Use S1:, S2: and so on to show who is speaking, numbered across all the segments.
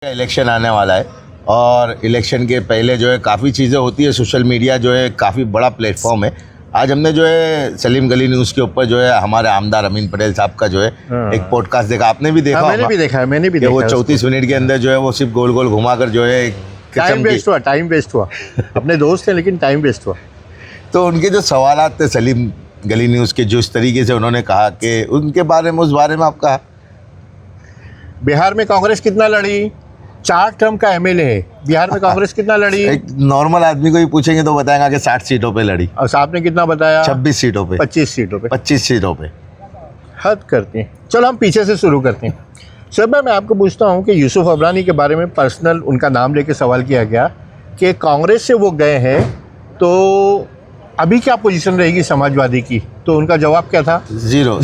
S1: Election आने वाला है और इलेक्शन के पहले जो है काफ़ी चीज़ें होती है। सोशल मीडिया जो है काफ़ी बड़ा प्लेटफॉर्म है। आज हमने जो है सलीम गली न्यूज़ के ऊपर जो है हमारे आमदार अमीन पटेल साहब का जो है एक पॉडकास्ट देखा। आपने भी देखा?
S2: मैंने भी देखा।
S1: वो 34 मिनट के अंदर जो है वो सिर्फ गोल गोल घुमाकर जो है
S2: टाइम वेस्ट हुआ अपने दोस्त हैं लेकिन टाइम वेस्ट हुआ।
S1: तो उनके जो सवालात थे सलीम गली न्यूज़ के, जो इस तरीके से उन्होंने कहा कि उनके बारे में, उस बारे में आप कहा
S2: बिहार में कांग्रेस कितना लड़ी? 4 टर्म का एमएलए है बिहार में। कांग्रेस कितना लड़ी?
S1: एक नॉर्मल आदमी को ही पूछेंगे तो बताएगा कि 60 सीटों पे लड़ी।
S2: और साहब ने कितना बताया?
S1: 26 सीटों पे,
S2: 25 सीटों पे।
S1: 25 सीटों पे।
S2: हद करते हैं। चलो हम पीछे से शुरू करते हैं। सर मैं आपको पूछता हूं कि यूसुफ अबरानी के बारे में पर्सनल उनका नाम लेके सवाल किया गया कि कांग्रेस से वो गए हैं तो अभी क्या पोजीशन रहेगी समाजवादी की? तो उनका जवाब क्या था?
S1: जीरो।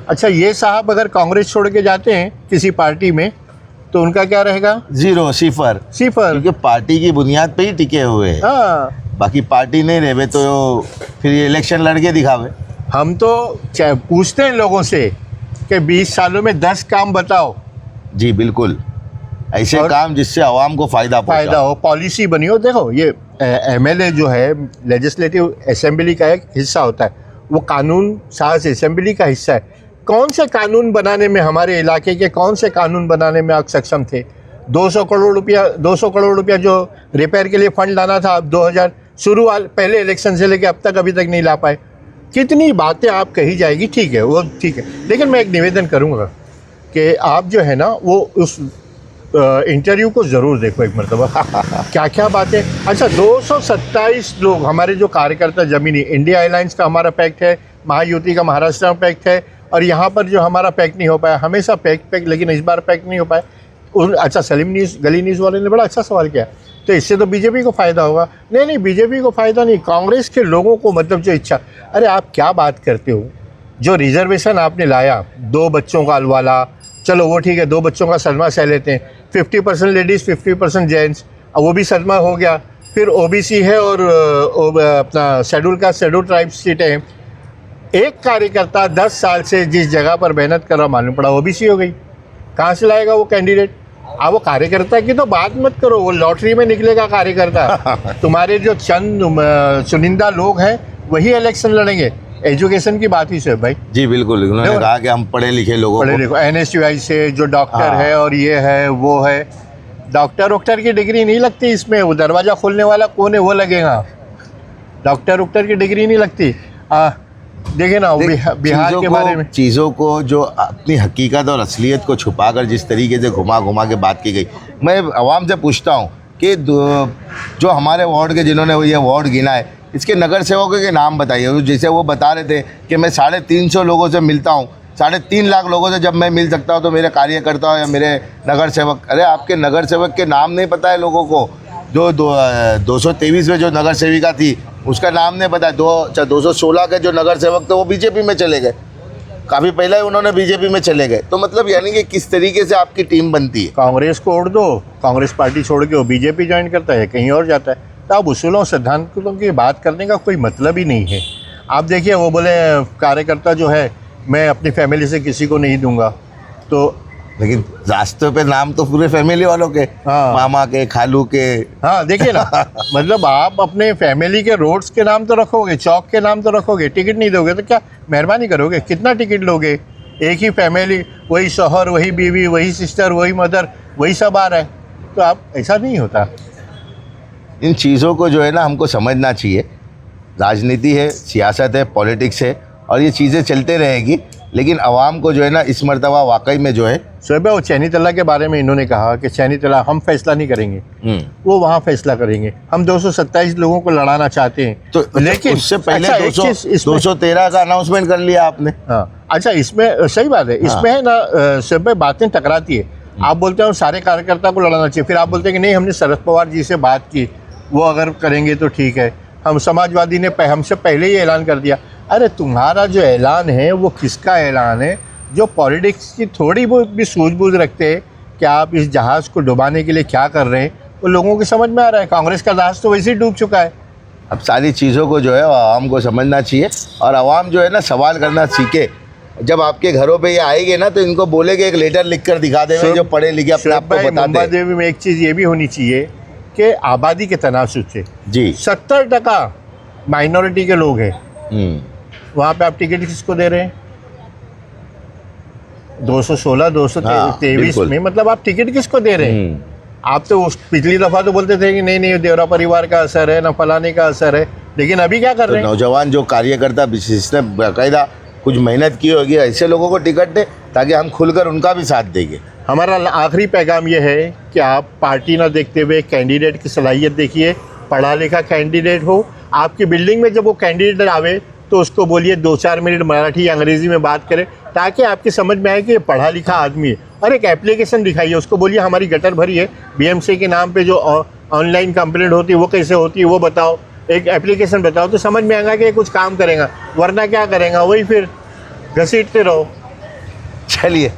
S2: अच्छा, ये साहब अगर कांग्रेस छोड़ के जाते हैं किसी पार्टी में तो उनका क्या रहेगा?
S1: जीरो, सिफर। क्योंकि पार्टी की बुनियाद पे ही टिके हुए हैं।
S2: हाँ,
S1: बाकी पार्टी नहीं रहे तो फिर ये इलेक्शन लड़के दिखावे।
S2: हम तो पूछते हैं लोगों से कि 20 सालों में 10 काम बताओ।
S1: जी बिल्कुल, ऐसे काम जिससे आवाम को फायदा
S2: हो, पॉलिसी बनी हो। देखो ये एमएलए जो है लेजिस्लेटिव असेंबली का एक हिस्सा होता है, वो कानून साज असेंबली का हिस्सा है। कौन से कानून बनाने में, हमारे इलाके के कौन से कानून बनाने में आप सक्षम थे? 200 करोड़ रुपया जो रिपेयर के लिए फंड लाना था, आप 2000 पहले इलेक्शन से लेके अब तक नहीं ला पाए। कितनी बातें आप कही जाएगी, ठीक है, वो ठीक है, लेकिन मैं एक निवेदन करूँगा कि आप जो है ना वो उस इंटरव्यू को ज़रूर देखो एक मरतबा। क्या क्या बातें। अच्छा, 227 लोग हमारे जो कार्यकर्ता ज़मीनी, इंडिया एयरलाइंस का हमारा पैक्ट है, महायुति का महाराष्ट्र में पैक्ट है, और यहाँ पर जो हमारा पैक्ट नहीं हो पाया, हमेशा पैक्ट लेकिन इस बार पैक्ट नहीं हो पाया। अच्छा, सलीम गली न्यूज़ वाले ने बड़ा अच्छा सवाल किया, तो इससे तो बीजेपी को फ़ायदा होगा। नहीं, बीजेपी को फ़ायदा नहीं, कांग्रेस के लोगों को, मतलब जो इच्छा। अरे आप क्या बात करते हो? जो रिजर्वेशन आपने लाया, 2 बच्चों का अलवाला, चलो वो ठीक है, 2 बच्चों का सदमा सह लेते हैं, 50% लेडीज़ 50% जेंट्स, अब वो भी सदमा हो गया। फिर ओबीसी है और अपना शेड्यूल ट्राइब सीटें हैं। एक कार्यकर्ता 10 साल से जिस जगह पर मेहनत कर रहा, मालूम पड़ा ओबीसी हो गई। कहाँ से लाएगा वो कैंडिडेट? आप वो कार्यकर्ता की तो बात मत करो, वो लॉटरी में निकलेगा कार्यकर्ता। तुम्हारे जो चंद चुनिंदा लोग हैं वही इलेक्शन लड़ेंगे। एजुकेशन की बात ही से भाई।
S1: जी बिल्कुल, उन्होंने कहा कि हम पढ़े लिखे लोगों को,
S2: एनएसयूआई से जो डॉक्टर है और ये है वो है, डॉक्टर की डिग्री नहीं लगती इसमें। वो दरवाज़ा खोलने वाला कौन है वो लगेगा, डॉक्टर की डिग्री नहीं लगती। देखिए ना बिहार के बारे में,
S1: चीज़ों को जो अपनी हकीकत और असलियत को छुपाकर जिस तरीके से घुमा के बात की गई। मैं आवाम से पूछता हूँ कि जो हमारे वार्ड के, जिन्होंने ये वार्ड गिना है, इसके नगर सेवकों के नाम बताइए। जैसे वो बता रहे थे कि मैं 350 लोगों से मिलता हूँ, 3.5 लाख लोगों से जब मैं मिल सकता हूँ तो मेरे कार्यकर्ता या मेरे नगर सेवक। अरे आपके नगर सेवक के नाम नहीं पता है लोगों को? जो 223 में जो नगर सेविका थी उसका नाम नहीं पता है। 216 के जो नगर सेवक थे वो बीजेपी में चले गए, काफ़ी पहले ही उन्होंने बीजेपी में चले गए। तो मतलब यानी कि किस तरीके से आपकी टीम बनती है।
S2: कांग्रेस को उड़ दो, कांग्रेस पार्टी छोड़ के वो बीजेपी ज्वाइन करता है, कहीं और जाता है। तो आप उसूलों सिद्धांतों की बात करने का कोई मतलब ही नहीं है। आप देखिए, वो बोले कार्यकर्ता जो है मैं अपनी फैमिली से किसी को नहीं दूंगा, तो
S1: लेकिन रास्ते पे नाम तो पूरे फैमिली वालों के,
S2: हाँ,
S1: मामा के, खालू के।
S2: हाँ देखिए ना, मतलब आप अपने फैमिली के रोड्स के नाम तो रखोगे, चौक के नाम तो रखोगे, टिकट नहीं दोगे तो क्या मेहरबानी करोगे? कितना टिकट लोगे? एक ही फैमिली, वही शौहर, वही बीवी, वही सिस्टर, वही मदर, वही सब आ रहा है। तो आप, ऐसा नहीं होता।
S1: इन चीज़ों को जो है ना हमको समझना चाहिए। राजनीति है, सियासत है, पॉलिटिक्स है, और ये चीज़ें चलते रहेगी। लेकिन आवाम को जो है ना इस मर्तबा वाकई में जो है,
S2: शोएब, वो चैनी तला के बारे में इन्होंने कहा कि चैनी तला हम फैसला नहीं करेंगे, वो वहाँ फैसला करेंगे। हम 227 लोगों को लड़ाना चाहते हैं,
S1: तो लेकिन उससे पहले 213 का अनाउंसमेंट कर लिया आपने।
S2: हाँ, अच्छा, इसमें सही बात है। इसमें है ना शोएब, बातें टकराती है। आप बोलते हैं सारे कार्यकर्ता को लड़ाना चाहिए, फिर आप बोलते हैं कि नहीं, हमने शरद पवार जी से बात की, वो अगर करेंगे तो ठीक है। हम समाजवादी ने हमसे पहले ही ऐलान कर दिया। अरे तुम्हारा जो ऐलान है वो किसका ऐलान है? जो पॉलिटिक्स की थोड़ी बहुत भी सूझबूझ रखते हैं कि आप इस जहाज़ को डुबाने के लिए क्या कर रहे हैं, वो लोगों को समझ में आ रहा है। कांग्रेस का जहाज़ तो वैसे ही डूब चुका है।
S1: अब सारी चीज़ों को जो है आवाम को समझना चाहिए, और आवाम जो है ना सवाल करना सीखे। जब आपके घरों पे ये आएंगे ना तो इनको बोलेगे एक लेटर लिख कर दिखा देंगे जो पढ़े लिखे अपने आप को
S2: भाई,
S1: बता
S2: मुंबा
S1: दे।
S2: देवी में एक चीज़ ये भी होनी चाहिए कि आबादी के तनासुब से
S1: जी
S2: 70% माइनॉरिटी के लोग हैं,
S1: हम्म,
S2: वहाँ पे आप टिकट किसको दे रहे हैं? 216 223
S1: बिल्कुल।
S2: में मतलब आप टिकट किसको दे रहे हैं?
S1: हम्म,
S2: आप तो पिछली दफ़ा तो बोलते थे कि नहीं नहीं देवरा परिवार का असर है ना फलाने का असर है, लेकिन अभी क्या कर
S1: तो
S2: रहे हैं?
S1: नौजवान जो कार्यकर्ता जिसने बाकायदा कुछ मेहनत की होगी ऐसे लोगों को टिकट दे ताकि हम खुलकर उनका भी साथ देंगे।
S2: हमारा आखिरी पैगाम ये है कि आप पार्टी ना देखते हुए कैंडिडेट की सलाहियत देखिए, पढ़ा लिखा कैंडिडेट हो, आपकी बिल्डिंग में जब वो कैंडिडेट आवे तो उसको बोलिए 2-4 मिनट मराठी या अंग्रेज़ी में बात करें ताकि आपकी समझ में आए कि ये पढ़ा लिखा आदमी है। और एक एप्लीकेशन दिखाइए, उसको बोलिए हमारी गटर भरी है, बीएमसी के नाम पे जो ऑनलाइन कंप्लेंट होती है वो कैसे होती है वो बताओ, एक एप्लीकेशन बताओ, तो समझ में आएगा कि ये कुछ काम करेगा, वरना क्या करेगा वही फिर घसीटते रहो।
S1: चलिए